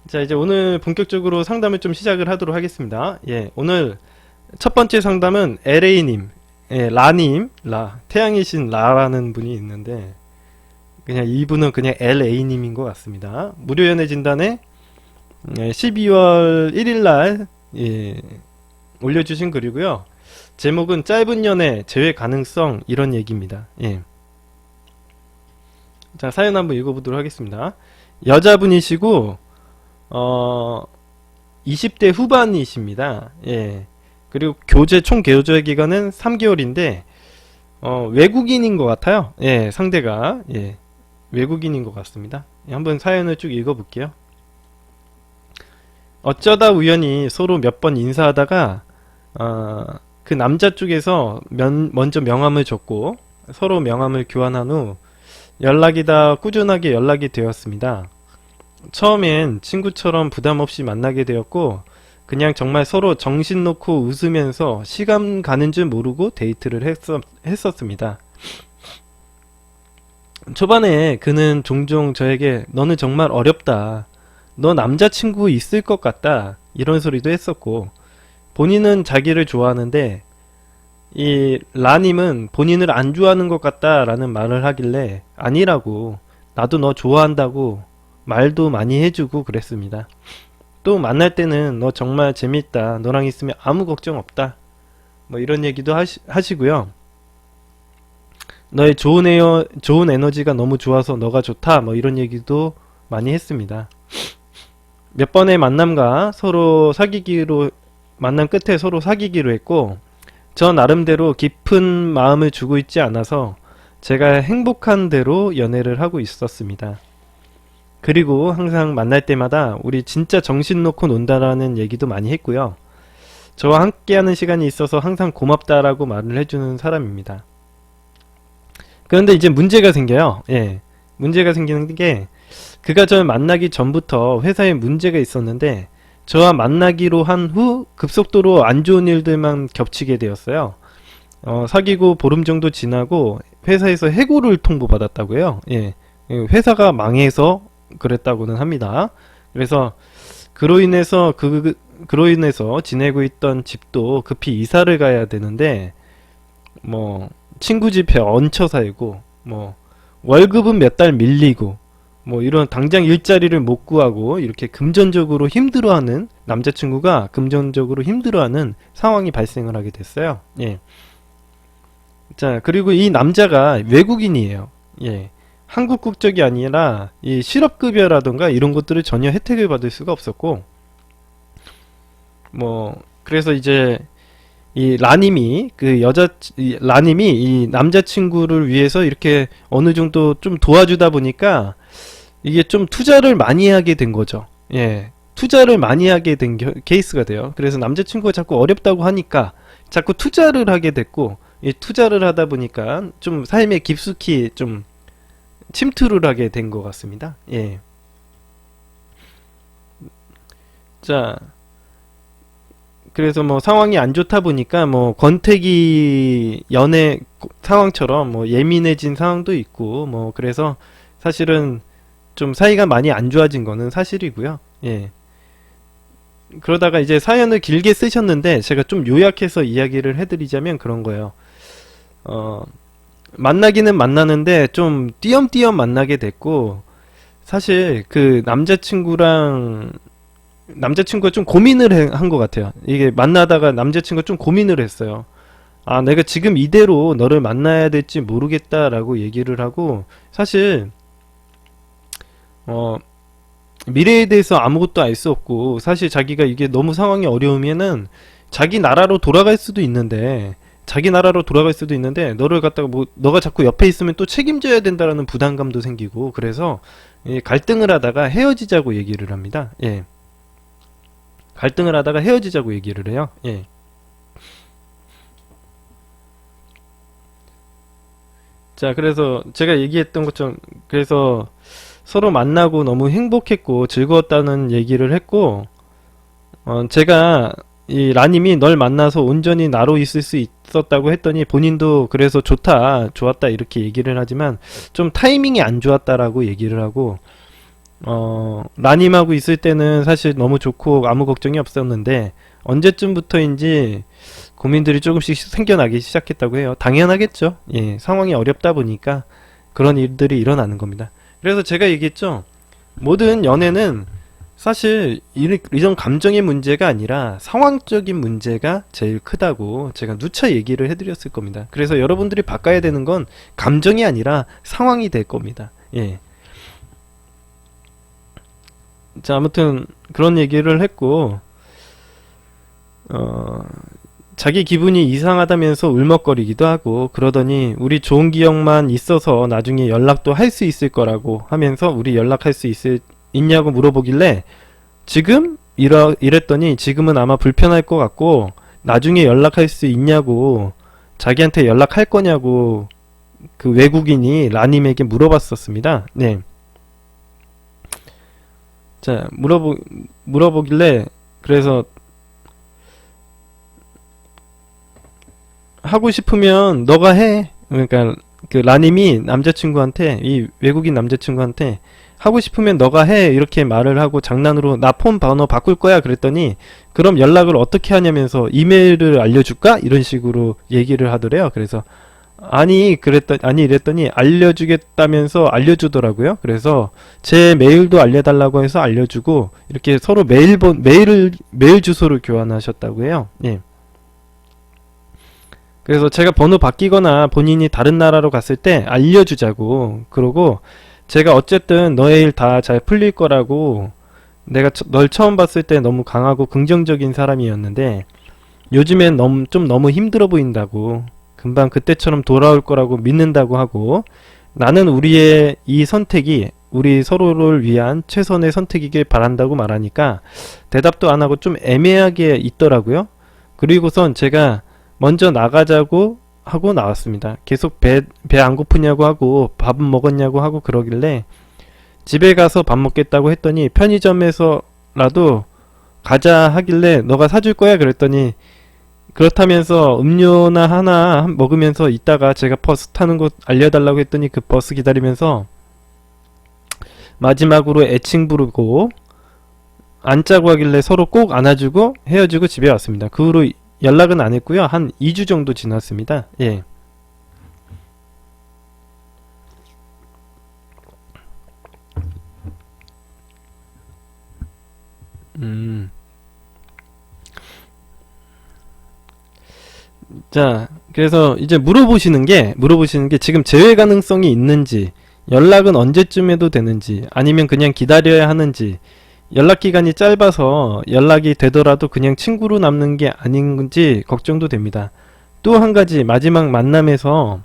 자, 이제 오늘 본격적으로 상담을 좀 시작을 하도록 하겠습니다. 예, 오늘 첫 번째 상담은 LA님, 예, 라님, 태양이신 라라는 분이 있는데, 그냥 이분은 그냥 LA님인 것 같습니다. 무료 연애 진단에 12월 1일날, 예, 올려주신 글이고요. 제목은 짧은 연애, 재회 가능성, 이런 얘기입니다. 예. 자, 사연 한번 읽어보도록 하겠습니다. 여자분이시고, 20대 후반이십니다. 예. 그리고 총 교제 기간은 3개월인데, 외국인인 것 같아요. 예, 상대가. 예, 외국인인 것 같습니다. 예, 한번 사연을 쭉 읽어볼게요. 어쩌다 우연히 서로 몇 번 인사하다가, 그 남자 쪽에서 먼저 명함을 줬고, 서로 명함을 교환한 후, 꾸준하게 연락이 되었습니다. 처음엔 친구처럼 부담 없이 만나게 되었고, 그냥 정말 서로 정신 놓고 웃으면서 시간 가는 줄 모르고 데이트를 했었습니다. 초반에 그는 종종 저에게 너는 정말 어렵다. 너 남자친구 있을 것 같다. 이런 소리도 했었고, 본인은 자기를 좋아하는데, 이 라님은 본인을 안 좋아하는 것 같다라는 말을 하길래 아니라고, 나도 너 좋아한다고 말도 많이 해주고 그랬습니다. 또 만날 때는 너 정말 재밌다. 너랑 있으면 아무 걱정 없다. 뭐 이런 얘기도 하시고요. 너의 좋은 에너지가 너무 좋아서 너가 좋다. 뭐 이런 얘기도 많이 했습니다. 몇 번의 만남 끝에 서로 사귀기로 했고, 저 나름대로 깊은 마음을 주고 있지 않아서 제가 행복한 대로 연애를 하고 있었습니다. 그리고 항상 만날 때마다 우리 진짜 정신 놓고 논다라는 얘기도 많이 했고요. 저와 함께하는 시간이 있어서 항상 고맙다라고 말을 해주는 사람입니다. 그런데 이제 문제가 생겨요. 예, 문제가 생기는 게 그가 저를 만나기 전부터 회사에 문제가 있었는데 저와 만나기로 한 후 급속도로 안 좋은 일들만 겹치게 되었어요. 사귀고 보름 정도 지나고 회사에서 해고를 통보받았다고요. 예, 회사가 망해서 그랬다고는 합니다. 그래서 그로 인해서 지내고 있던 집도 급히 이사를 가야 되는데 뭐 친구 집에 얹혀 살고 뭐 월급은 몇 달 밀리고 뭐 이런 당장 일자리를 못 구하고 이렇게 남자친구가 금전적으로 힘들어하는 상황이 발생을 하게 됐어요. 예. 자, 그리고 이 남자가 외국인이에요. 예. 한국 국적이 아니라 이 실업급여라던가 이런 것들을 전혀 혜택을 받을 수가 없었고, 뭐 그래서 이제 라님이 이 남자친구를 위해서 이렇게 어느 정도 좀 도와주다 보니까 이게 좀 투자를 많이 하게 된 거죠. 예. 투자를 많이 하게 된 케이스가 돼요. 그래서 남자친구가 자꾸 어렵다고 하니까 자꾸 투자를 하게 됐고, 이 투자를 하다 보니까 좀 삶에 깊숙이 좀 침투를 하게 된 것 같습니다. 예. 자, 그래서 뭐 상황이 안 좋다 보니까 뭐 권태기 연애 상황처럼 뭐 예민해진 상황도 있고 뭐 그래서 사실은 좀 사이가 많이 안 좋아진 거는 사실이고요. 예. 그러다가 이제 사연을 길게 쓰셨는데 제가 좀 요약해서 이야기를 해드리자면 그런 거예요. 만나기는 만나는데 좀 띄엄띄엄 만나게 됐고, 사실 그 남자친구가 좀 고민을 한 것 같아요. 이게 만나다가 남자친구가 좀 고민을 했어요. 아, 내가 지금 이대로 너를 만나야 될지 모르겠다라고 얘기를 하고, 사실 미래에 대해서 아무것도 알 수 없고, 사실 자기가 이게 너무 상황이 어려우면은 자기 나라로 돌아갈 수도 있는데 너를 갖다가 뭐 너가 자꾸 옆에 있으면 또 책임져야 된다라는 부담감도 생기고, 그래서 갈등을 하다가 헤어지자고 얘기를 합니다. 예. 갈등을 하다가 헤어지자고 얘기를 해요. 예. 자, 그래서 제가 얘기했던 것처럼 그래서 서로 만나고 너무 행복했고 즐거웠다는 얘기를 했고, 제가 이 라님이 널 만나서 온전히 나로 있을 수 있었다고 했더니 본인도 그래서 좋았다 이렇게 얘기를 하지만 좀 타이밍이 안 좋았다라고 얘기를 하고, 라님하고 있을 때는 사실 너무 좋고 아무 걱정이 없었는데 언제쯤부터인지 고민들이 조금씩 생겨나기 시작했다고 해요. 당연하겠죠. 예, 상황이 어렵다 보니까 그런 일들이 일어나는 겁니다. 그래서 제가 얘기했죠. 모든 연애는 사실 이런 감정의 문제가 아니라 상황적인 문제가 제일 크다고 제가 누차 얘기를 해드렸을 겁니다. 그래서 여러분들이 바꿔야 되는 건 감정이 아니라 상황이 될 겁니다. 예. 자, 아무튼 그런 얘기를 했고 자기 기분이 이상하다면서 울먹거리기도 하고 그러더니 우리 좋은 기억만 있어서 나중에 연락도 할 수 있을 거라고 하면서 우리 연락할 수 있냐고 물어보길래 지금? 이랬더니 지금은 아마 불편할 것 같고 나중에 연락할 수 있냐고 자기한테 연락할 거냐고 그 외국인이 라님에게 물어봤었습니다. 네. 자, 물어보길래 그래서 하고 싶으면 너가 해. 그러니까 그 라님이 남자친구한테 이 외국인 남자친구한테 하고 싶으면 너가 해 이렇게 말을 하고 장난으로 나 폰 번호 바꿀 거야 그랬더니 그럼 연락을 어떻게 하냐면서 이메일을 알려줄까 이런 식으로 얘기를 하더래요. 그래서 아니 이랬더니 알려주겠다면서 알려주더라고요. 그래서 제 메일도 알려달라고 해서 알려주고 이렇게 서로 메일 주소를 교환하셨다고 해요. 예. 그래서 제가 번호 바뀌거나 본인이 다른 나라로 갔을 때 알려주자고 그러고 제가 어쨌든 너의 일 다 잘 풀릴 거라고 내가 널 처음 봤을 때 너무 강하고 긍정적인 사람이었는데 요즘엔 좀 너무 힘들어 보인다고 금방 그때처럼 돌아올 거라고 믿는다고 하고 나는 우리의 이 선택이 우리 서로를 위한 최선의 선택이길 바란다고 말하니까 대답도 안 하고 좀 애매하게 있더라고요. 그리고선 제가 먼저 나가자고 하고 나왔습니다. 계속 배 안 고프냐고 하고 밥은 먹었냐고 하고 그러길래 집에 가서 밥 먹겠다고 했더니 편의점에서라도 가자 하길래 너가 사줄 거야 그랬더니 그렇다면서 음료나 하나 먹으면서 있다가 제가 버스 타는 곳 알려달라고 했더니 그 버스 기다리면서 마지막으로 애칭 부르고 앉자고 하길래 서로 꼭 안아주고 헤어지고 집에 왔습니다. 그 후로 연락은 안 했고요. 한 2주 정도 지났습니다. 예. 자, 그래서 이제 물어보시는 게 지금 재회 가능성이 있는지, 연락은 언제쯤 해도 되는지, 아니면 그냥 기다려야 하는지, 연락 기간이 짧아서 연락이 되더라도 그냥 친구로 남는 게 아닌지 걱정도 됩니다. 또 한 가지 마지막 만남에서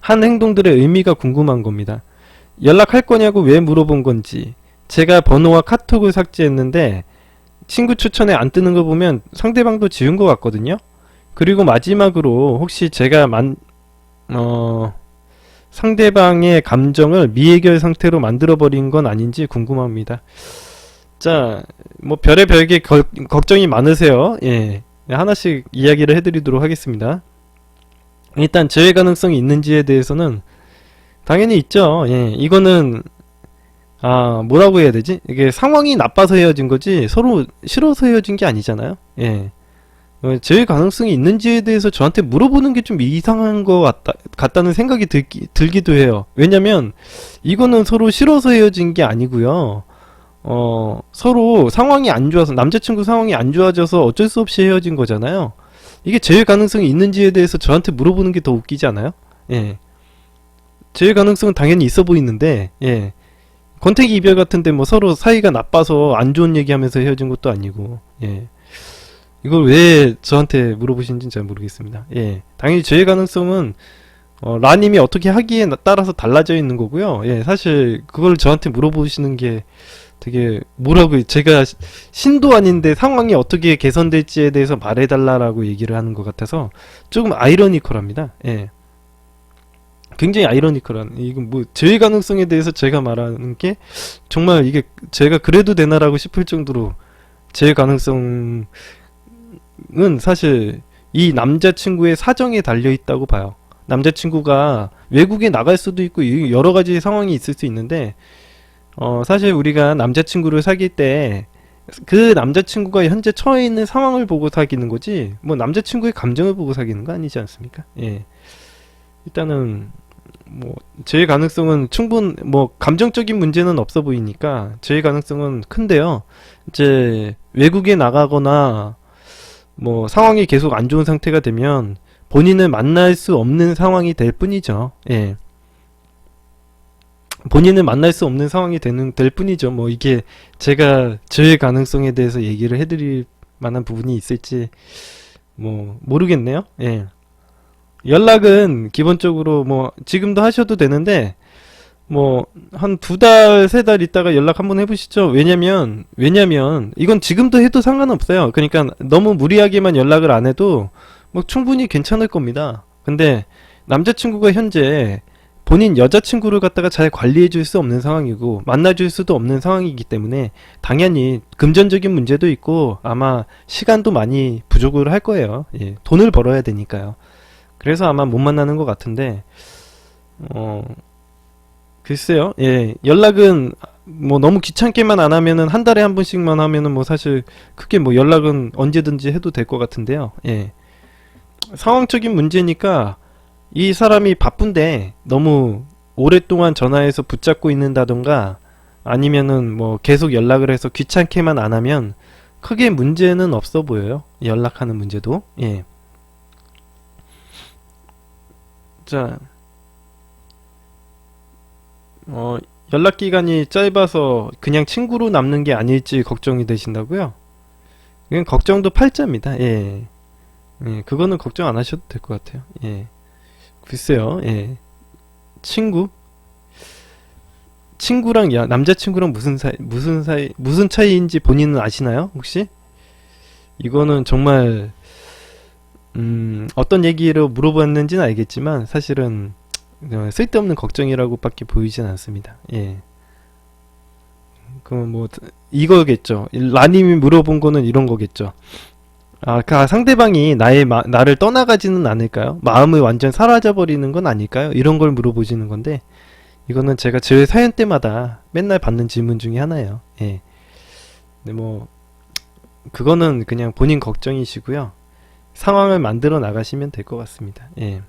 한 행동들의 의미가 궁금한 겁니다. 연락할 거냐고 왜 물어본 건지. 제가 번호와 카톡을 삭제했는데 친구 추천에 안 뜨는 거 보면 상대방도 지운 것 같거든요. 그리고 마지막으로 혹시 제가 상대방의 감정을 미해결 상태로 만들어버린 건 아닌지 궁금합니다. 자, 뭐 별의별 게 걱정이 많으세요. 예, 하나씩 이야기를 해드리도록 하겠습니다. 일단 재회 가능성이 있는지에 대해서는 당연히 있죠. 예, 이거는 뭐라고 해야 되지? 이게 상황이 나빠서 헤어진 거지 서로 싫어서 헤어진 게 아니잖아요. 예. 재회 가능성이 있는지에 대해서 저한테 물어보는 게 좀 이상한 것 같다는 생각이 들기도 해요. 왜냐면 이거는 서로 싫어서 헤어진 게 아니고요. 서로 상황이 안 좋아서 남자친구 상황이 안 좋아져서 어쩔 수 없이 헤어진 거잖아요. 이게 재회 가능성이 있는지에 대해서 저한테 물어보는 게 더 웃기지 않아요? 예. 재회 가능성은 당연히 있어 보이는데 예. 권태기 이별 같은데 뭐 서로 사이가 나빠서 안 좋은 얘기하면서 헤어진 것도 아니고 예. 이걸 왜 저한테 물어보시는지는 잘 모르겠습니다. 예. 당연히 재회 가능성은 라님이 어떻게 하기에 따라서 달라져 있는 거고요. 예. 사실 그걸 저한테 물어보시는 게 되게 제가 신도 아닌데 상황이 어떻게 개선될지에 대해서 말해달라고 얘기를 하는 것 같아서 조금 아이러니컬합니다. 예. 굉장히 아이러니컬한 이건 뭐 재회 가능성에 대해서 제가 말하는 게 정말 이게 제가 그래도 되나라고 싶을 정도로 재회 가능성은 사실 이 남자친구의 사정에 달려있다고 봐요. 남자친구가 외국에 나갈 수도 있고 여러가지 상황이 있을 수 있는데 사실 우리가 남자친구를 사귈 때 그 남자친구가 현재 처해 있는 상황을 보고 사귀는 거지, 뭐 남자친구의 감정을 보고 사귀는 거 아니지 않습니까? 예. 일단은 뭐 제의 가능성은 뭐 감정적인 문제는 없어 보이니까 제의 가능성은 큰데요. 이제 외국에 나가거나 뭐 상황이 계속 안 좋은 상태가 되면 본인을 만날 수 없는 상황이 될 뿐이죠. 예. 본인을 만날 수 없는 상황이 될 뿐이죠. 뭐 이게 제가 저의 가능성에 대해서 얘기를 해드릴 만한 부분이 있을지 뭐 모르겠네요. 예. 연락은 기본적으로 뭐 지금도 하셔도 되는데 뭐 한 두 달, 세 달 있다가 연락 한번 해보시죠. 왜냐면 이건 지금도 해도 상관없어요. 그러니까 너무 무리하게만 연락을 안 해도 뭐 충분히 괜찮을 겁니다. 근데 남자친구가 현재 본인 여자친구를 갖다가 잘 관리해 줄 수 없는 상황이고 만나줄 수도 없는 상황이기 때문에 당연히 금전적인 문제도 있고 아마 시간도 많이 부족을 할 거예요. 예, 돈을 벌어야 되니까요. 그래서 아마 못 만나는 것 같은데 글쎄요. 예, 연락은 뭐 너무 귀찮게만 안 하면은 한 달에 한 번씩만 하면은 뭐 사실 크게 뭐 연락은 언제든지 해도 될 것 같은데요. 예, 상황적인 문제니까 이 사람이 바쁜데 너무 오랫동안 전화해서 붙잡고 있는다던가 아니면은 뭐 계속 연락을 해서 귀찮게만 안 하면 크게 문제는 없어 보여요. 연락하는 문제도. 예. 자, 어, 연락 기간이 짧아서 그냥 친구로 남는 게 아닐지 걱정이 되신다고요? 이건 걱정도 팔자입니다. 예. 예, 그거는 걱정 안 하셔도 될 것 같아요. 예. 글쎄요. 예. 친구? 친구랑 남자친구랑 무슨 차이인지 본인은 아시나요? 혹시? 이거는 정말 어떤 얘기로 물어봤는지는 알겠지만 사실은 쓸데없는 걱정이라고밖에 보이진 않습니다. 예. 그럼 뭐 이거겠죠. 라님이 물어본 거는 이런 거겠죠. 아, 그 상대방이 나를 떠나가지는 않을까요? 마음을 완전 사라져 버리는 건 아닐까요? 이런 걸 물어보시는 건데 이거는 제가 제 사연 때마다 맨날 받는 질문 중에 하나예요. 예. 근데 뭐 그거는 그냥 본인 걱정이시고요. 상황을 만들어 나가시면 될 것 같습니다. 예.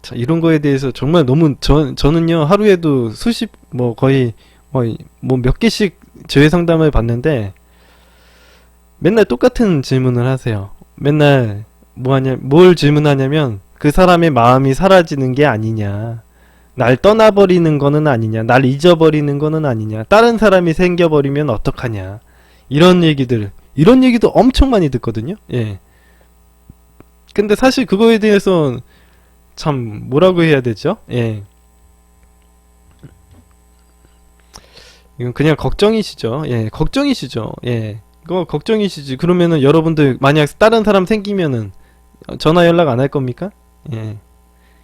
자, 이런 거에 대해서 정말 너무 저는요 하루에도 뭐 거의 뭐 몇 개씩 재회 상담을 받는데 맨날 똑같은 질문을 하세요. 맨날 뭘 질문하냐면 그 사람의 마음이 사라지는 게 아니냐, 날 떠나버리는 거는 아니냐, 날 잊어버리는 거는 아니냐, 다른 사람이 생겨버리면 어떡하냐, 이런 얘기도 엄청 많이 듣거든요. 예. 근데 사실 그거에 대해서 참 뭐라고 해야 되죠? 예. 이건 그냥 걱정이시죠. 예, 걱정이시죠. 예. 이거 걱정이시지. 그러면은 여러분들 만약 다른 사람 생기면은 전화 연락 안 할 겁니까? 예.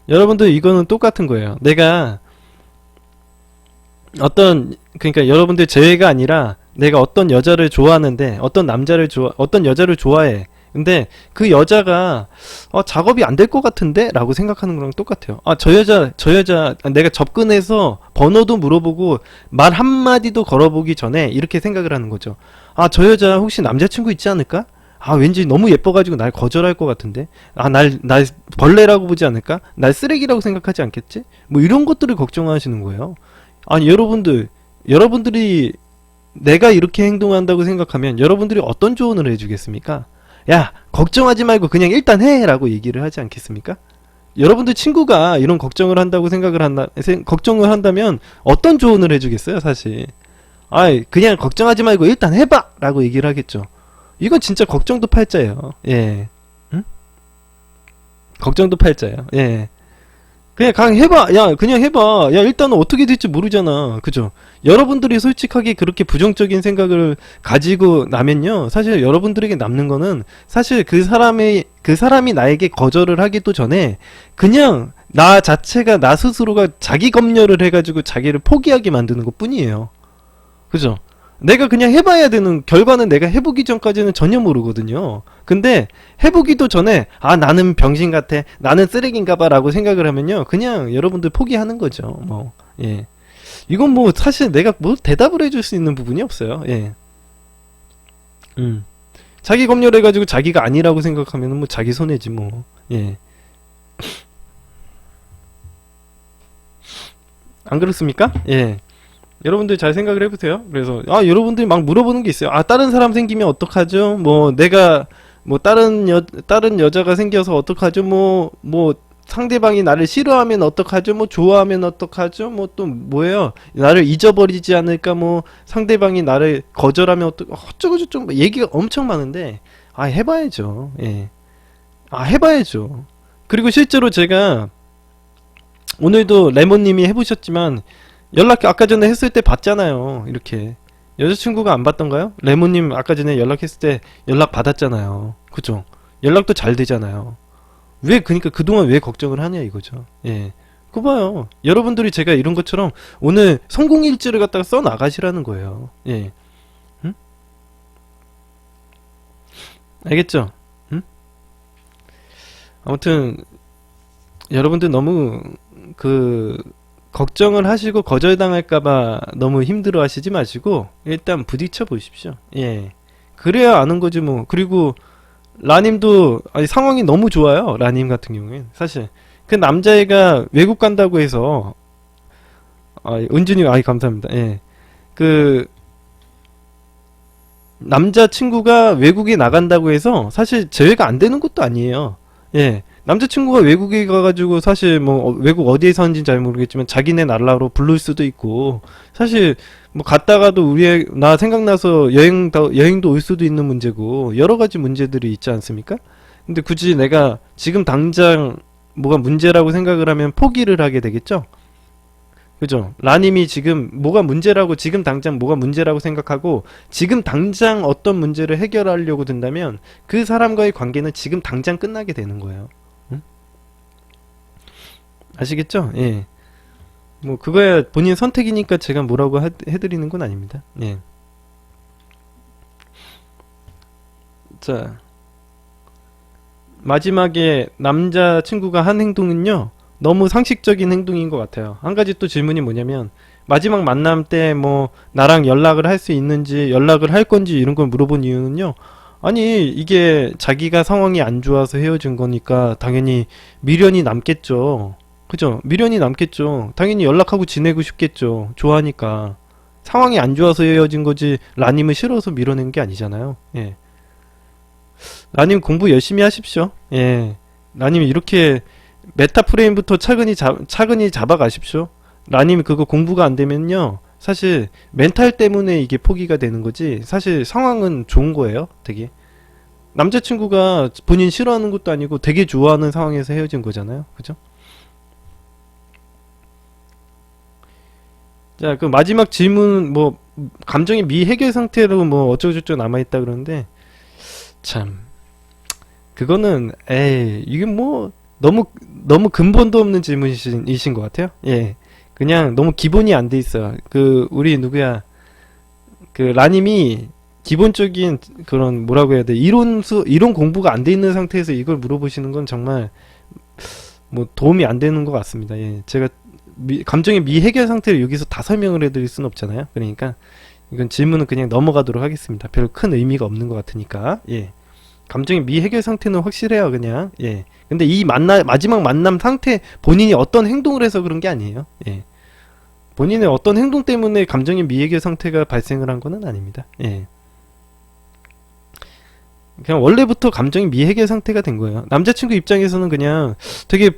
여러분들 이거는 똑같은 거예요. 내가 그러니까 여러분들 제외가 아니라 내가 어떤 여자를 좋아하는데 어떤 여자를 좋아해. 근데 그 여자가 작업이 안 될 것 같은데? 라고 생각하는 거랑 똑같아요. 아, 저 여자 내가 접근해서 번호도 물어보고 말 한마디도 걸어보기 전에 이렇게 생각을 하는 거죠. 아, 저 여자 혹시 남자친구 있지 않을까? 아, 왠지 너무 예뻐가지고 날 거절할 것 같은데? 아, 날 벌레라고 보지 않을까? 날 쓰레기라고 생각하지 않겠지? 뭐 이런 것들을 걱정하시는 거예요. 아니, 여러분들이 내가 이렇게 행동한다고 생각하면 여러분들이 어떤 조언을 해주겠습니까? 야, 걱정하지 말고 그냥 일단 해! 라고 얘기를 하지 않겠습니까? 여러분들 친구가 이런 걱정을 한다면 어떤 조언을 해주겠어요, 사실. 아이, 그냥 걱정하지 말고 일단 해봐! 라고 얘기를 하겠죠. 이건 진짜 걱정도 팔자예요. 예. 응? 걱정도 팔자예요. 예. 그냥 해봐. 야, 그냥 해봐. 야, 일단은 어떻게 될지 모르잖아. 그죠? 여러분들이 솔직하게 그렇게 부정적인 생각을 가지고 나면요. 사실 여러분들에게 남는 거는 사실 그 사람이 나에게 거절을 하기도 전에 그냥 나 스스로가 자기 검열을 해가지고 자기를 포기하게 만드는 것 뿐이에요. 그죠? 내가 그냥 해봐야 되는, 결과는 내가 해보기 전까지는 전혀 모르거든요. 근데 해보기도 전에 아 나는 병신 같아, 나는 쓰레기인가봐 라고 생각을 하면요 그냥 여러분들 포기하는 거죠. 뭐 예, 이건 뭐 사실 내가 뭐 대답을 해줄 수 있는 부분이 없어요. 예. 음. 자기 검열해가지고 자기가 아니라고 생각하면 뭐 자기 손해지 뭐. 예. 안 그렇습니까? 예. 여러분들 잘 생각을 해보세요. 그래서 아 여러분들이 막 물어보는 게 있어요. 아 다른 사람 생기면 어떡하죠? 뭐 내가 뭐 다른 여자가 생겨서 어떡하죠? 뭐 상대방이 나를 싫어하면 어떡하죠? 뭐 좋아하면 어떡하죠? 뭐 또 뭐예요? 나를 잊어버리지 않을까? 뭐 상대방이 나를 거절하면 어쩌고 저쩌고 뭐 얘기가 엄청 많은데 아 해봐야죠. 예. 아 해봐야죠. 그리고 실제로 제가 오늘도 레몬님이 해보셨지만 연락 아까 전에 했을 때 받잖아요. 이렇게 여자친구가 안 받던가요? 레몬님 아까 전에 연락했을 때 연락 받았잖아요. 그죠? 연락도 잘 되잖아요. 왜 그니까 그동안 왜 걱정을 하냐 이거죠. 예. 그거 봐요. 여러분들이 제가 이런 것처럼 오늘 성공일지를 갖다가 써 나가시라는 거예요. 예. 응? 알겠죠? 응? 아무튼 여러분들 너무 그 걱정을 하시고 거절당할까봐 너무 힘들어 하시지 마시고 일단 부딪혀 보십시오. 예. 그래야 아는 거지 뭐. 그리고 라님도 아니 상황이 너무 좋아요. 라님 같은 경우엔 사실 그 남자애가 외국 간다고 해서 은준이 아이 감사합니다. 예. 그 남자친구가 외국에 나간다고 해서 사실 제외가 안 되는 것도 아니에요. 예. 남자친구가 외국에 가가지고 사실 뭐 외국 어디에 사는지는 잘 모르겠지만 자기네 나라로 부를 수도 있고 사실 뭐 갔다가도 나 생각나서 여행도 올 수도 있는 문제고 여러 가지 문제들이 있지 않습니까? 근데 굳이 내가 지금 당장 뭐가 문제라고 생각을 하면 포기를 하게 되겠죠? 그죠? 라님이 지금 뭐가 문제라고 지금 당장 뭐가 문제라고 생각하고 지금 당장 어떤 문제를 해결하려고 든다면 그 사람과의 관계는 지금 당장 끝나게 되는 거예요. 응? 아시겠죠? 예. 뭐 그거야 본인 선택이니까 제가 뭐라고 해드리는 건 아닙니다. 예. 자 마지막에 남자친구가 한 행동은요 너무 상식적인 행동인 것 같아요. 한 가지 또 질문이 뭐냐면 마지막 만남 때 뭐 나랑 연락을 할 수 있는지 연락을 할 건지 이런 걸 물어본 이유는요. 아니 이게 자기가 상황이 안 좋아서 헤어진 거니까 당연히 미련이 남겠죠. 그죠? 미련이 남겠죠. 당연히 연락하고 지내고 싶겠죠. 좋아하니까. 상황이 안 좋아서 헤어진 거지 라님을 싫어서 밀어낸 게 아니잖아요. 예. 라님 공부 열심히 하십시오. 예. 라님 이렇게 메타 프레임부터 차근히 잡아가십시오. 라님 그거 공부가 안 되면요. 사실 멘탈 때문에 이게 포기가 되는 거지 사실 상황은 좋은 거예요. 되게 남자친구가 본인 싫어하는 것도 아니고 되게 좋아하는 상황에서 헤어진 거잖아요. 그죠? 자, 그 마지막 질문 뭐 감정이 미해결 상태로 뭐 어쩌고저쩌고 남아있다 그러는데 참 그거는 에이 이게 뭐 너무 근본도 없는 질문이신 것 같아요. 예. 그냥 너무 기본이 안 돼 있어요. 그 우리 누구야 그 라님이 기본적인 그런 뭐라고 해야 돼 이론 공부가 안 돼 있는 상태에서 이걸 물어보시는 건 정말 뭐 도움이 안 되는 것 같습니다. 예. 제가 감정의 미해결 상태를 여기서 다 설명을 해드릴 수는 없잖아요. 그러니까 이건 질문은 그냥 넘어가도록 하겠습니다. 별 큰 의미가 없는 것 같으니까. 예. 감정의 미해결 상태는 확실해요. 그냥. 예. 근데 이 마지막 만남 상태 본인이 어떤 행동을 해서 그런 게 아니에요. 예. 본인의 어떤 행동 때문에 감정의 미해결 상태가 발생을 한 거는 아닙니다. 예. 그냥 원래부터 감정이 미해결 상태가 된 거예요. 남자친구 입장에서는 그냥 되게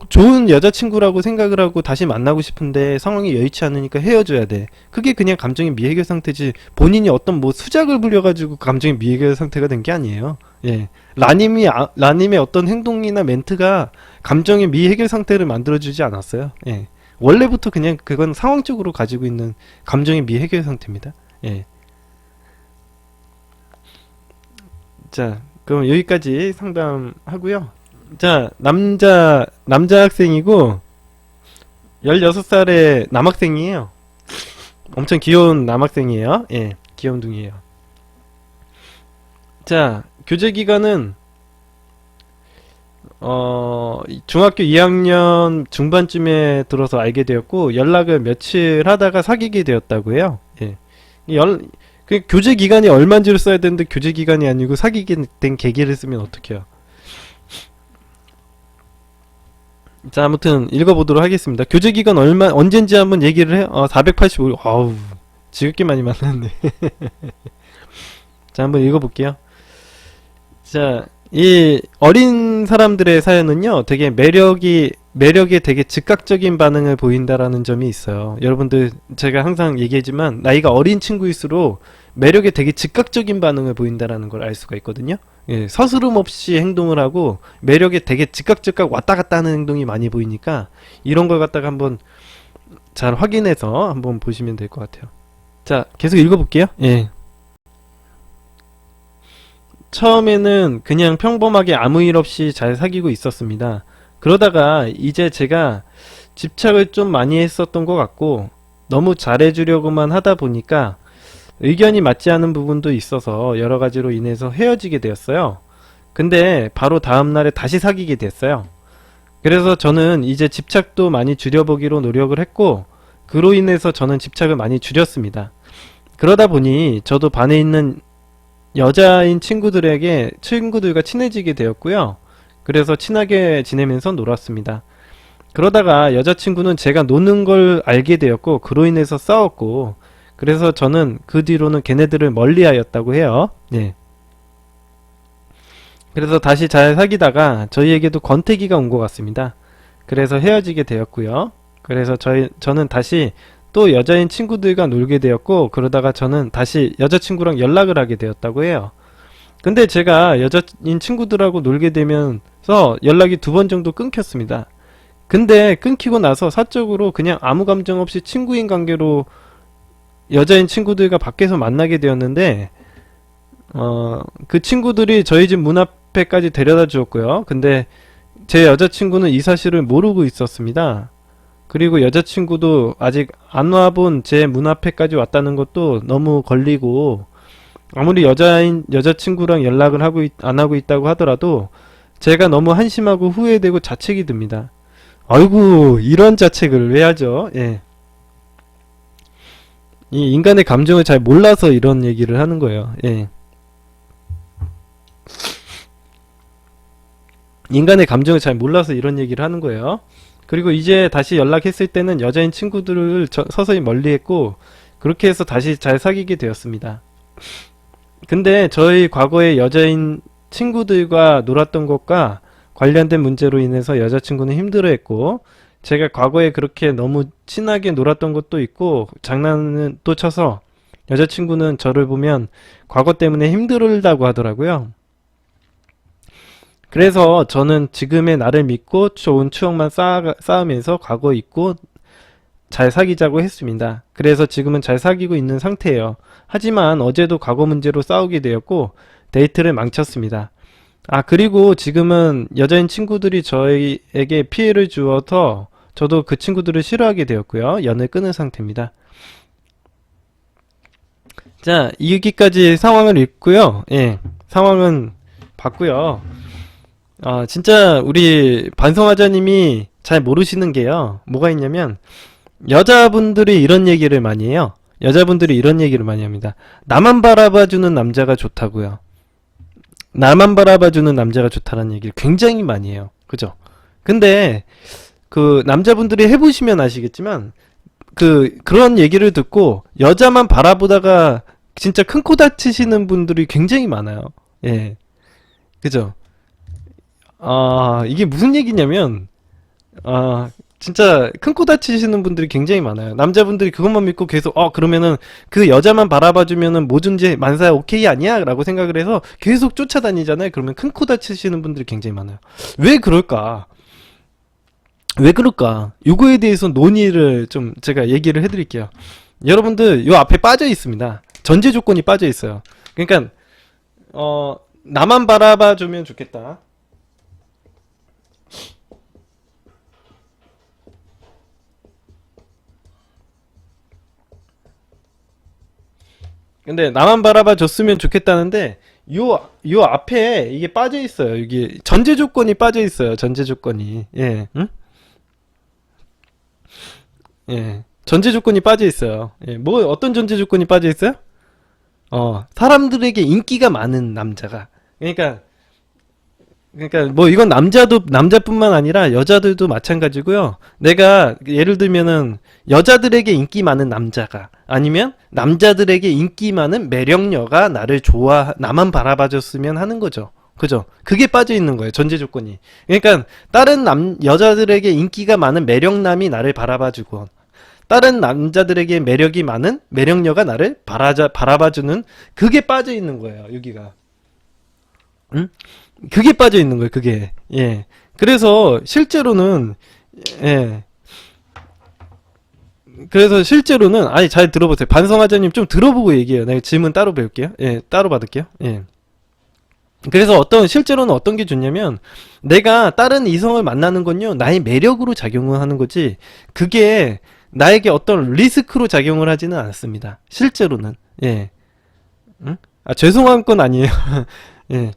좋은 여자친구라고 생각을 하고 다시 만나고 싶은데 상황이 여의치 않으니까 헤어져야 돼. 그게 그냥 감정의 미해결 상태지 본인이 어떤 뭐 수작을 부려가지고 감정의 미해결 상태가 된 게 아니에요. 예. 라님의 어떤 행동이나 멘트가 감정의 미해결 상태를 만들어주지 않았어요. 예. 원래부터 그냥 그건 상황적으로 가지고 있는 감정의 미해결 상태입니다. 예. 자, 그럼 여기까지 상담하고요. 자, 남자 학생이고 16살의 남학생이에요. 엄청 귀여운 남학생이에요. 예, 귀염둥이에요. 자, 교제 기간은 중학교 2학년 중반쯤에 들어서 알게 되었고 연락을 며칠 하다가 사귀게 되었다고 해요. 예. 연, 그 교제 기간이 얼마인지를 써야 되는데 교제 기간이 아니고 사귀게 된 계기를 쓰면 어떡해요. 자, 아무튼 읽어보도록 하겠습니다. 교제 기간 언젠지 한번 얘기를 해요. 485일. 아우, 지겹게 많이 만났네. 자, 한번 읽어볼게요. 자, 이 어린 사람들의 사연은요, 되게 매력에 되게 즉각적인 반응을 보인다라는 점이 있어요. 여러분들, 제가 항상 얘기하지만, 나이가 어린 친구일수록 매력에 되게 즉각적인 반응을 보인다라는 걸 알 수가 있거든요. 예, 서스름 없이 행동을 하고, 매력에 되게 즉각 왔다 갔다 하는 행동이 많이 보이니까, 이런 걸 갖다가 한번 잘 확인해서 한번 보시면 될 것 같아요. 자, 계속 읽어볼게요. 예. 처음에는 그냥 평범하게 아무 일 없이 잘 사귀고 있었습니다. 그러다가 이제 제가 집착을 좀 많이 했었던 것 같고 너무 잘해주려고만 하다 보니까 의견이 맞지 않은 부분도 있어서 여러 가지로 인해서 헤어지게 되었어요. 근데 바로 다음날에 다시 사귀게 됐어요. 그래서 저는 이제 집착도 많이 줄여보기로 노력을 했고 그로 인해서 저는 집착을 많이 줄였습니다. 그러다 보니 저도 반에 있는 여자인 친구들과 친해지게 되었고요. 그래서 친하게 지내면서 놀았습니다. 그러다가 여자친구는 제가 노는 걸 알게 되었고, 그로 인해서 싸웠고, 그래서 저는 그 뒤로는 걔네들을 멀리하였다고 해요. 네. 그래서 다시 잘 사귀다가 저희에게도 권태기가 온 것 같습니다. 그래서 헤어지게 되었고요. 그래서 저는 다시 또 여자인 친구들과 놀게 되었고 그러다가 저는 다시 여자친구랑 연락을 하게 되었다고 해요. 근데 제가 여자인 친구들하고 놀게 되면서 연락이 2번 정도 끊겼습니다. 근데 끊기고 나서 사적으로 그냥 아무 감정 없이 친구인 관계로 여자인 친구들과 밖에서 만나게 되었는데 그 친구들이 저희 집 문 앞에까지 데려다 주었고요. 근데 제 여자친구는 이 사실을 모르고 있었습니다. 그리고 여자친구도 아직 안 와본 제 문 앞에까지 왔다는 것도 너무 걸리고 아무리 여자친구랑 연락을 안 하고 있다고 하더라도 제가 너무 한심하고 후회되고 자책이 듭니다. 아이고, 이런 자책을 왜 하죠? 예. 이 인간의 감정을 잘 몰라서 이런 얘기를 하는 거예요. 예. 인간의 감정을 잘 몰라서 이런 얘기를 하는 거예요. 그리고 이제 다시 연락했을 때는 여자인 친구들을 서서히 멀리했고 그렇게 해서 다시 잘 사귀게 되었습니다. 근데 저희 과거의 여자인 친구들과 놀았던 것과 관련된 문제로 인해서 여자친구는 힘들어했고 제가 과거에 그렇게 너무 친하게 놀았던 것도 있고 장난은 또 쳐서 여자친구는 저를 보면 과거 때문에 힘들다고 하더라고요. 그래서 저는 지금의 나를 믿고 좋은 추억만 쌓으면서 과거 잊고 잘 사귀자고 했습니다. 그래서 지금은 잘 사귀고 있는 상태예요. 하지만 어제도 과거 문제로 싸우게 되었고 데이트를 망쳤습니다. 아, 그리고 지금은 여자인 친구들이 저에게 피해를 주어서 저도 그 친구들을 싫어하게 되었고요. 연을 끊은 상태입니다. 자, 여기까지 상황을 읽고요. 예, 상황은 봤고요. 진짜 우리 반성하자님이 잘 모르시는 게요. 뭐가 있냐면 여자분들이 이런 얘기를 많이 해요. 여자분들이 이런 얘기를 많이 합니다. 나만 바라봐주는 남자가 좋다고요. 나만 바라봐주는 남자가 좋다는 얘기를 굉장히 많이 해요. 그죠? 근데 그 남자분들이 해보시면 아시겠지만 그런 얘기를 듣고 여자만 바라보다가 진짜 큰 코 다치시는 분들이 굉장히 많아요. 예. 그죠? 이게 무슨 얘기냐면 진짜 큰 코 다치시는 분들이 굉장히 많아요. 남자분들이 그것만 믿고 계속 그러면은 그 여자만 바라봐주면은 뭐든지 만사야 오케이 아니야? 라고 생각을 해서 계속 쫓아다니잖아요. 그러면 큰 코 다치시는 분들이 굉장히 많아요. 왜 그럴까? 왜 그럴까? 요거에 대해서 논의를 좀 제가 얘기를 해드릴게요. 여러분들 요 앞에 빠져 있습니다. 전제 조건이 빠져 있어요. 그러니까 나만 바라봐주면 좋겠다. 근데 나만 바라봐 줬으면 좋겠다는데 요 앞에 이게 빠져 있어요. 이게 전제 조건이 빠져 있어요. 전제 조건이. 예. 응? 예. 전제 조건이 빠져 있어요. 예. 뭐 어떤 전제 조건이 빠져 있어요? 사람들에게 인기가 많은 남자가. 그러니까 뭐 이건 남자뿐만 아니라 여자들도 마찬가지고요. 내가 예를 들면은 여자들에게 인기 많은 남자가 아니면 남자들에게 인기 많은 매력녀가 나만 바라봐줬으면 하는 거죠. 그죠? 그게 빠져 있는 거예요. 전제 조건이. 그러니까 다른 여자들에게 인기가 많은 매력남이 나를 바라봐주고 다른 남자들에게 매력이 많은 매력녀가 나를 바라봐주는 그게 빠져 있는 거예요. 여기가. 응? 그게 빠져 있는 거예요. 그게. 예. 그래서 실제로는 예. 그래서 실제로는 아니 잘 들어보세요. 반성하자님 좀 들어보고 얘기해요. 내가 질문 따로 배울게요. 예. 따로 받을게요. 예. 그래서 실제로는 어떤 게 좋냐면 내가 다른 이성을 만나는 건요. 나의 매력으로 작용을 하는 거지. 그게 나에게 어떤 리스크로 작용을 하지는 않습니다. 실제로는. 예. 응? 죄송한 건 아니에요. 예.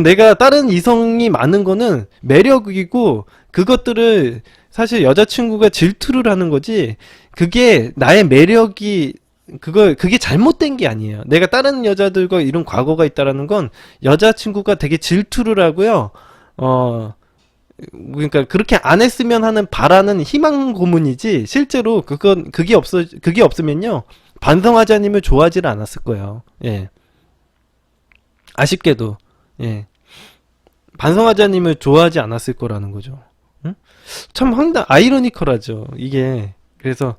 내가 다른 이성이 많은 거는 매력이고, 그것들을 사실 여자친구가 질투를 하는 거지, 그게 나의 매력이, 그게 잘못된 게 아니에요. 내가 다른 여자들과 이런 과거가 있다라는 건 여자친구가 되게 질투를 하고요, 그러니까 그렇게 안 했으면 하는 바라는 희망 고문이지, 실제로 그게 없으면요, 반성하자님을 좋아하지를 않았을 거예요. 예. 아쉽게도. 예. 반성하자님을 좋아하지 않았을 거라는 거죠. 응? 참 아이러니컬하죠. 이게. 그래서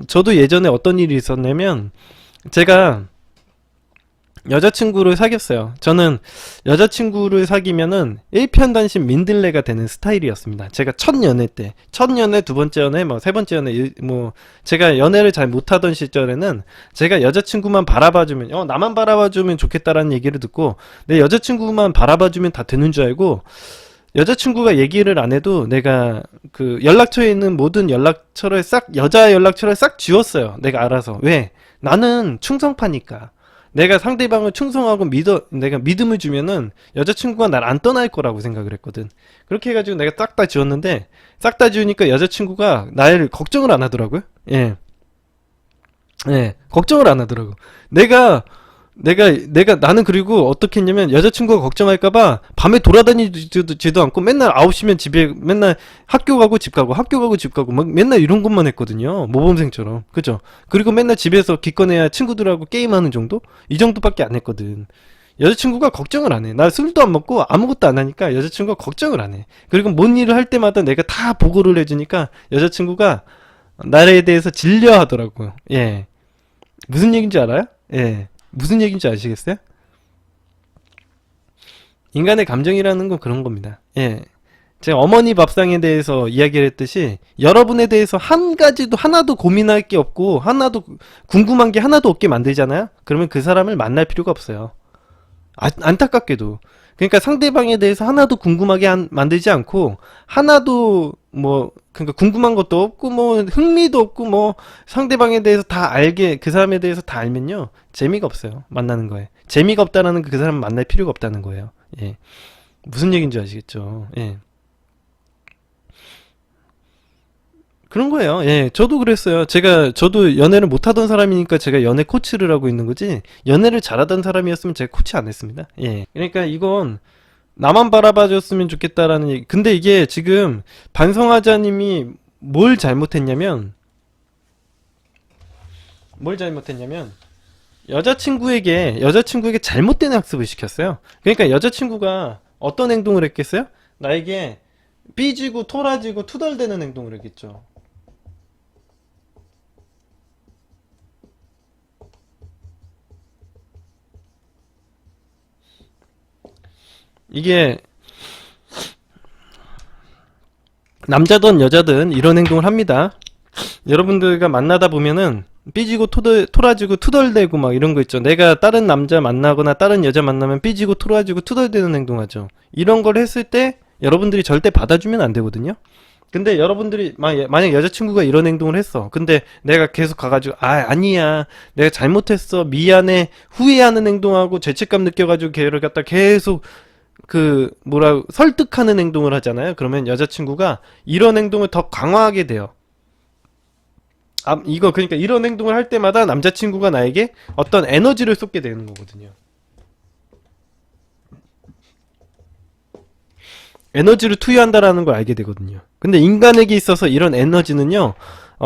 저도 예전에 어떤 일이 있었냐면 제가 여자친구를 사귀었어요. 저는 여자친구를 사귀면은 일편단심 민들레가 되는 스타일이었습니다. 제가 첫 연애, 두 번째 연애, 뭐 세 번째 연애, 제가 연애를 잘 못하던 시절에는 제가 여자친구만 바라봐주면, 나만 바라봐주면 좋겠다라는 얘기를 듣고, 내 여자친구만 바라봐주면 다 되는 줄 알고, 여자친구가 얘기를 안 해도 내가 그 연락처에 있는 모든 여자 연락처를 싹 지웠어요. 내가 알아서. 왜? 나는 충성파니까. 내가 상대방을 충성하고 내가 믿음을 주면은 여자친구가 날 안 떠날 거라고 생각을 했거든. 그렇게 해가지고 내가 싹 다 지웠는데, 싹 다 지우니까 여자친구가 날 걱정을 안 하더라고요. 예. 예. 걱정을 안 하더라고. 나는 그리고 어떻게 했냐면 여자친구가 걱정할까봐 밤에 돌아다니지도 않고 맨날 9시면 집에 맨날 학교 가고 집 가고 학교 가고 집 가고 막 맨날 이런 것만 했거든요. 모범생처럼. 그죠? 그리고 맨날 집에서 기껏해야 친구들하고 게임하는 정도? 이 정도밖에 안 했거든. 여자친구가 걱정을 안 해. 나 술도 안 먹고 아무것도 안 하니까 여자친구가 걱정을 안 해. 그리고 뭔 일을 할 때마다 내가 다 보고를 해주니까 여자친구가 나에 대해서 질려 하더라고요. 예. 무슨 얘기인지 알아요? 예. 무슨 얘기인지 아시겠어요? 인간의 감정이라는 건 그런 겁니다. 예. 제가 어머니 밥상에 대해서 이야기를 했듯이 여러분에 대해서 하나도 고민할 게 없고 하나도 궁금한 게 하나도 없게 만들잖아요? 그러면 그 사람을 만날 필요가 없어요. 안타깝게도. 그러니까 상대방에 대해서 하나도 궁금하게 만들지 않고 하나도 그러니까 궁금한 것도 없고 흥미도 없고 상대방에 대해서 그 사람에 대해서 다 알면요. 재미가 없어요. 만나는 거에. 재미가 없다라는 그 사람 만날 필요가 없다는 거예요. 예. 무슨 얘기인지 아시겠죠? 예. 그런 거예요. 예. 저도 그랬어요. 저도 연애를 못하던 사람이니까 제가 연애 코치를 하고 있는 거지, 연애를 잘하던 사람이었으면 제가 코치 안 했습니다. 예. 그러니까 이건 나만 바라봐줬으면 좋겠다라는 얘기. 근데 이게 지금 반성하자님이 뭘 잘못했냐면, 여자친구에게 잘못된 학습을 시켰어요. 그러니까 여자친구가 어떤 행동을 했겠어요? 나에게 삐지고 토라지고 투덜대는 행동을 했겠죠. 이게 남자든 여자든 이런 행동을 합니다. 여러분들과 만나다 보면은 삐지고 토라지고 투덜대고 막 이런 거 있죠. 내가 다른 남자 만나거나 다른 여자 만나면 삐지고 토라지고 투덜대는 행동하죠. 이런 걸 했을 때 여러분들이 절대 받아주면 안 되거든요. 근데 여러분들이 만약 여자친구가 이런 행동을 했어. 근데 내가 계속 가가지고 아니야 내가 잘못했어 미안해 후회하는 행동하고 죄책감 느껴가지고 걔를 갖다 계속 그 뭐라 설득하는 행동을 하잖아요. 그러면 여자친구가 이런 행동을 더 강화하게 돼요. 이거 그러니까 이런 행동을 할 때마다 남자친구가 나에게 어떤 에너지를 쏟게 되는 거거든요. 에너지를 투여한다라는 걸 알게 되거든요. 근데 인간에게 있어서 이런 에너지는요,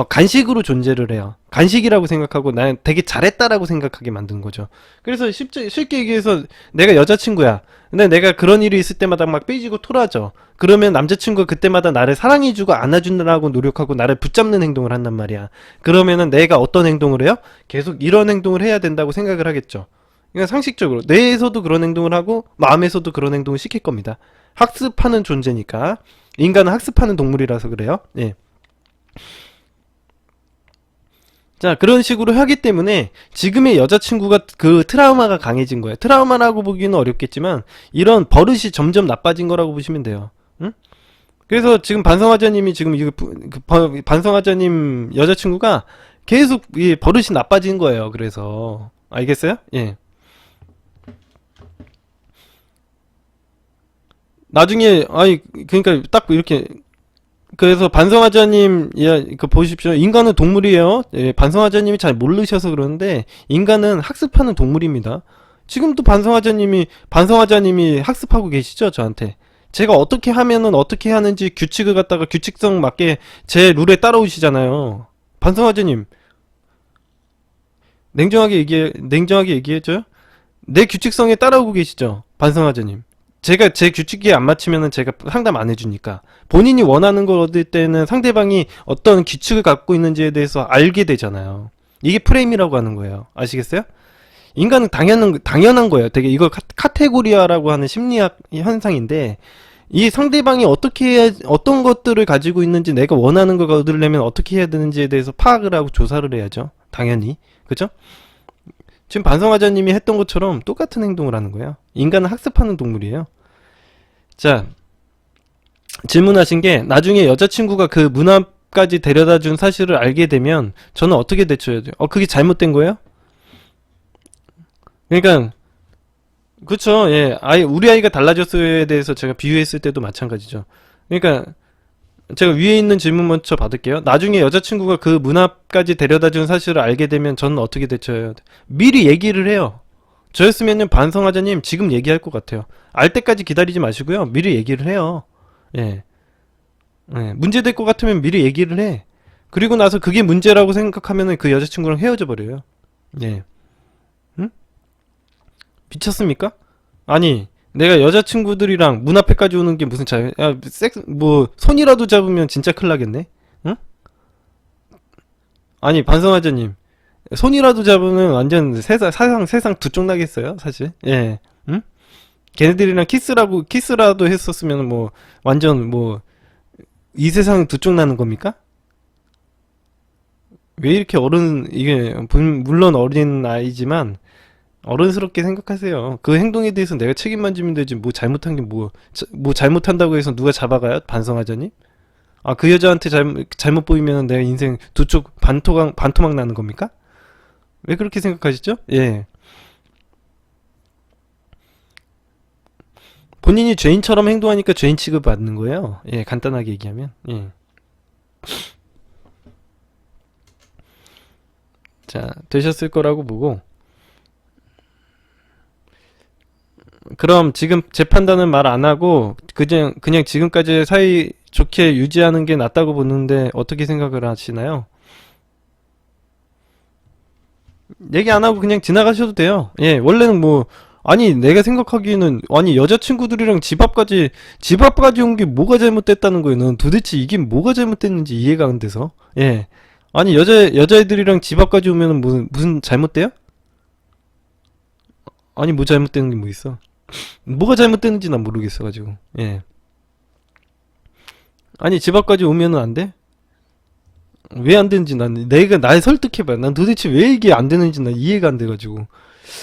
간식으로 존재를 해요. 간식이라고 생각하고 난 되게 잘했다라고 생각하게 만든 거죠. 그래서 쉽게 얘기해서 내가 여자친구야. 근데 내가 그런 일이 있을 때마다 막 삐지고 토라져. 그러면 남자친구가 그때마다 나를 사랑해주고 안아주느라고 노력하고 나를 붙잡는 행동을 한단 말이야. 그러면은 내가 어떤 행동을 해요? 계속 이런 행동을 해야 된다고 생각을 하겠죠. 그러니까 상식적으로 뇌에서도 그런 행동을 하고 마음에서도 그런 행동을 시킬 겁니다. 학습하는 존재니까. 인간은 학습하는 동물이라서 그래요. 예. 자, 그런 식으로 하기 때문에 지금의 여자친구가 그 트라우마가 강해진 거예요. 트라우마라고 보기는 어렵겠지만 이런 버릇이 점점 나빠진 거라고 보시면 돼요. 응? 그래서 지금 반성하자님이 지금 이거 반성하자님 여자친구가 계속 이 버릇이 나빠진 거예요. 그래서 알겠어요? 예. 나중에 그러니까 딱 이렇게 그래서 반성하자님 그 보십시오. 인간은 동물이에요. 예, 반성하자님이 잘 모르셔서 그러는데 인간은 학습하는 동물입니다. 지금도 반성하자님이 학습하고 계시죠, 저한테. 제가 어떻게 하면은 어떻게 하는지 규칙을 갖다가 규칙성 맞게 제 룰에 따라오시잖아요. 반성하자님, 냉정하게 얘기해줘요. 내 규칙성에 따라오고 계시죠, 반성하자님. 제가 제 규칙에 안 맞추면은 제가 상담 안 해주니까 본인이 원하는 걸 얻을 때는 상대방이 어떤 규칙을 갖고 있는지에 대해서 알게 되잖아요. 이게 프레임이라고 하는 거예요. 아시겠어요? 인간은 당연한 거예요. 되게 이걸 카테고리아라고 하는 심리학 현상인데 이 상대방이 어떤 것들을 가지고 있는지 내가 원하는 걸 얻으려면 어떻게 해야 되는지에 대해서 파악을 하고 조사를 해야죠. 당연히. 그죠? 지금 반성하자님이 했던 것처럼 똑같은 행동을 하는 거예요. 인간은 학습하는 동물이에요. 자, 질문하신 게 나중에 여자친구가 그 문 앞까지 데려다 준 사실을 알게 되면 저는 어떻게 대처해야 돼요? 그게 잘못된 거예요? 그러니까 그쵸. 예. 우리 아이가 달라졌어에 대해서 제가 비유했을 때도 마찬가지죠. 그러니까 제가 위에 있는 질문 먼저 받을게요. 나중에 여자친구가 그 문 앞까지 데려다 준 사실을 알게 되면 저는 어떻게 대처해야 돼? 미리 얘기를 해요. 저였으면요, 반성하자님 지금 얘기할 것 같아요. 알 때까지 기다리지 마시고요. 미리 얘기를 해요. 예. 예. 문제될 것 같으면 미리 얘기를 해. 그리고 나서 그게 문제라고 생각하면은 그 여자친구랑 헤어져 버려요. 예. 응? 미쳤습니까? 아니, 내가 여자친구들이랑 문 앞에까지 오는 게 무슨 손이라도 잡으면 진짜 큰일 나겠네? 응? 아니, 반성하자님. 손이라도 잡으면 완전 세상 두 쪽 나겠어요, 사실. 예. 응? 걔네들이랑 키스라도 했었으면 완전 이 세상 두 쪽 나는 겁니까? 왜 이렇게 이게, 물론 어린 아이지만, 어른스럽게 생각하세요. 그 행동에 대해서 내가 책임만 지면 되지, 잘못한 게 잘못한다고 해서 누가 잡아가요? 반성하자니? 그 여자한테 잘못 보이면 내 인생 두 쪽 반토막 나는 겁니까? 왜 그렇게 생각하시죠? 예. 본인이 죄인처럼 행동하니까 죄인 취급 받는 거예요. 예, 간단하게 얘기하면. 예. 자, 되셨을 거라고 보고, 그럼 지금 제 판단은 말 안 하고 그냥 지금까지 사이 좋게 유지하는 게 낫다고 보는데 어떻게 생각을 하시나요? 얘기 안 하고 그냥 지나가셔도 돼요. 예, 원래는 아니 내가 생각하기에는 아니 여자친구들이랑 집 앞까지 온 게 뭐가 잘못됐다는 거예요. 넌 도대체 이게 뭐가 잘못됐는지 이해가 안 돼서. 예. 아니 여자애들이랑 집 앞까지 오면은 무슨 잘못돼요? 아니 뭐 잘못되는 게 뭐 있어? 뭐가 잘못됐는지 난 모르겠어가지고. 예. 아니 집 앞까지 오면은 안 돼? 왜 안 되는지 내가 날 설득해봐. 난 도대체 왜 이게 안 되는지 난 이해가 안 돼가지고.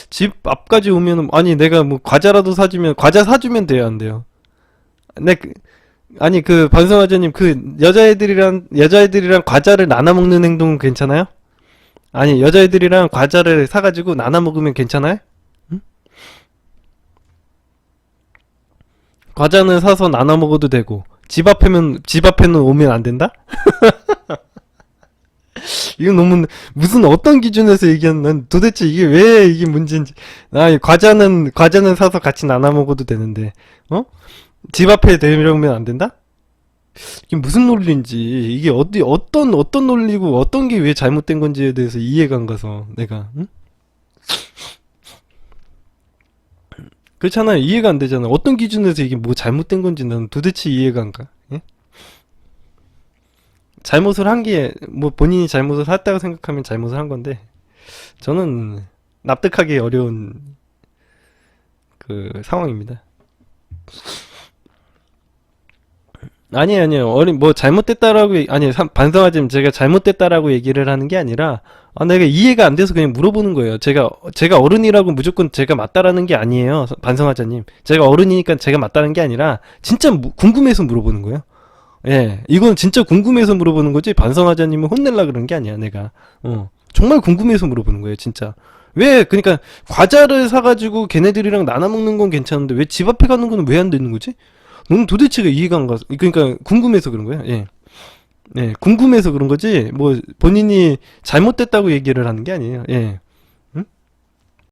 집 앞까지 오면은 아니 내가 과자라도 사주면 과자 사주면 돼요 안 돼요? 아니, 그, 반성하자님, 그, 여자애들이랑 과자를 나눠 먹는 행동은 괜찮아요? 아니, 여자애들이랑 과자를 사가지고 나눠 먹으면 괜찮아요? 응? 과자는 사서 나눠 먹어도 되고, 집 앞에는 오면 안 된다? 이건 너무, 무슨 어떤 기준에서 얘기하는, 난 도대체 이게 왜 이게 문제인지. 아, 과자는 사서 같이 나눠 먹어도 되는데, 어? 집 앞에 데려오면 안 된다? 이게 무슨 논리인지, 이게 어떤 논리고, 어떤 게 왜 잘못된 건지에 대해서 이해가 안 가서, 내가, 응? 그렇잖아요. 이해가 안 되잖아. 어떤 기준에서 이게 뭐 잘못된 건지 난 도대체 이해가 안 가. 예? 잘못을 한 게, 뭐 본인이 잘못을 했다고 생각하면 잘못을 한 건데, 저는 납득하기 어려운 그 상황입니다. 아니에요. 뭐 잘못됐다라고, 아니, 반성하지만 제가 잘못됐다라고 얘기를 하는 게 아니라, 아, 내가 이해가 안 돼서 그냥 물어보는 거예요. 제가 어른이라고 무조건 제가 맞다라는 게 아니에요. 반성하자님. 제가 어른이니까 제가 맞다는 게 아니라, 진짜 궁금해서 물어보는 거예요. 예, 이건 진짜 궁금해서 물어보는 거지, 반성하자님을 혼낼라 그런 게 아니야, 내가. 정말 궁금해서 물어보는 거예요, 진짜. 왜, 그니까, 과자를 사가지고 걔네들이랑 나눠 먹는 건 괜찮은데, 왜 집 앞에 가는 건 왜 안 되는 거지? 너는 도대체가 이해가 안 가서, 그러니까 궁금해서 그런 거야. 예. 예, 궁금해서 그런 거지. 뭐 본인이 잘못됐다고 얘기를 하는 게 아니에요. 예.